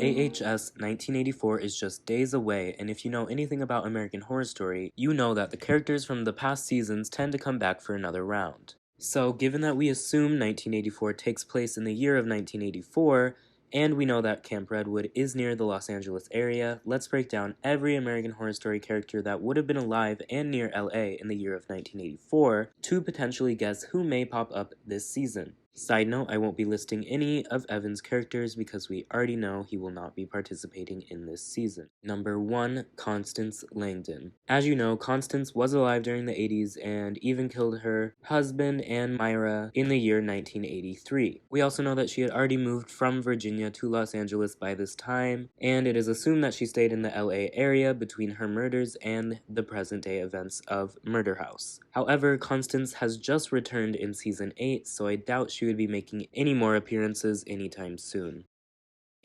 AHS 1984 is just days away, and if you know anything about American Horror Story, you know that the characters from the past seasons tend to come back for another round. So, given that we assume 1984 takes place in the year of 1984, and we know that Camp Redwood is near the Los Angeles area, let's break down every American Horror Story character that would have been alive and near LA in the year of 1984 to potentially guess who may pop up this season. Side note, I won't be listing any of Evan's characters because we already know he will not be participating in this season. Number 1, Constance Langdon. As you know, Constance was alive during the 80s and even killed her husband and Myra in the year 1983. We also know that she had already moved from Virginia to Los Angeles by this time, and it is assumed that she stayed in the LA area between her murders and the present day events of Murder House. However, Constance has just returned in season 8, so I doubt she would be making any more appearances anytime soon.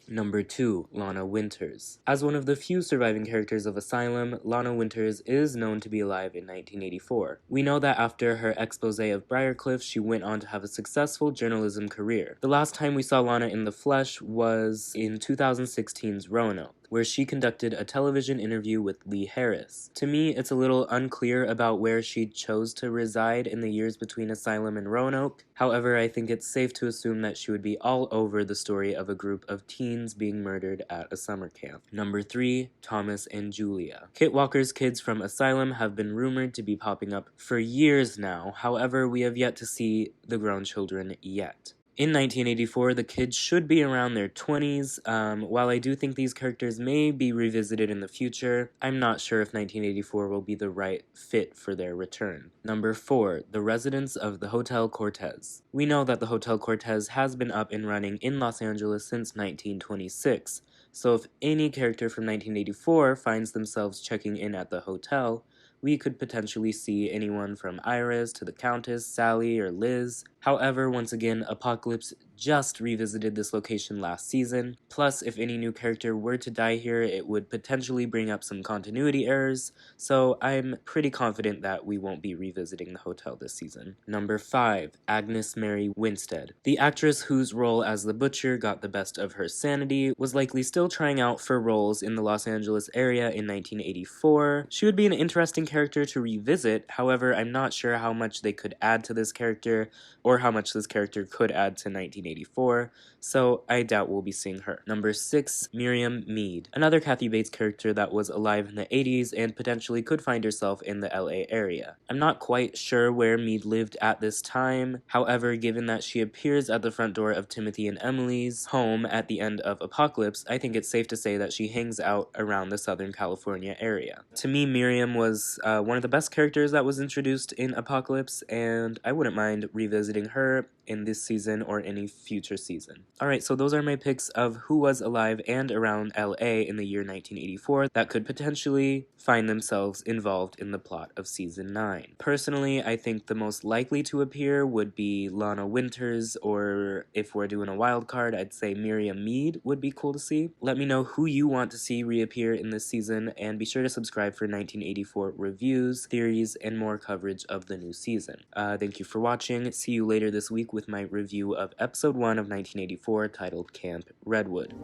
Number 2, Lana Winters. As one of the few surviving characters of Asylum, Lana Winters is known to be alive in 1984. We know that after her expose of Briarcliff, she went on to have a successful journalism career. The last time we saw Lana in the flesh was in 2016's Roanoke, where she conducted a television interview with Lee Harris. To me, it's a little unclear about where she chose to reside in the years between Asylum and Roanoke. However, I think it's safe to assume that she would be all over the story of a group of teens being murdered at a summer camp. Number 3, Thomas and Julia. Kit Walker's kids from Asylum have been rumored to be popping up for years now. However, we have yet to see the grown children yet. In 1984, the kids should be around their 20s. While I do think these characters may be revisited in the future, I'm not sure if 1984 will be the right fit for their return. Number 4, the residents of the Hotel Cortez. We know that the Hotel Cortez has been up and running in Los Angeles since 1926, so if any character from 1984 finds themselves checking in at the hotel, we could potentially see anyone from Iris to the Countess, Sally, or Liz. However, once again, Apocalypse just revisited this location last season. Plus, if any new character were to die here, it would potentially bring up some continuity errors, so I'm pretty confident that we won't be revisiting the hotel this season. Number 5, Agnes Mary Winstead. The actress whose role as the Butcher got the best of her sanity was likely still trying out for roles in the Los Angeles area in 1984. She would be an interesting character to revisit, however, I'm not sure how much they could add to this character or how much this character could add to 1984, so I doubt we'll be seeing her. Number 6, Miriam Mead. Another Kathy Bates character that was alive in the 80s and potentially could find herself in the LA area. I'm not quite sure where Mead lived at this time, however, given that she appears at the front door of Timothy and Emily's home at the end of Apocalypse, I think it's safe to say that she hangs out around the Southern California area. To me, Miriam was one of the best characters that was introduced in Apocalypse, and I wouldn't mind revisiting her in this season or any future season. Alright, so those are my picks of who was alive and around LA in the year 1984 that could potentially find themselves involved in the plot of season 9. Personally, I think the most likely to appear would be Lana Winters, or if we're doing a wild card, I'd say Miriam Mead would be cool to see. Let me know who you want to see reappear in this season, and be sure to subscribe for 1984 reviews, theories, and more coverage of the new season. Thank you for watching. See you later this week with my review of episode 1 of 1984 titled Camp Redwood.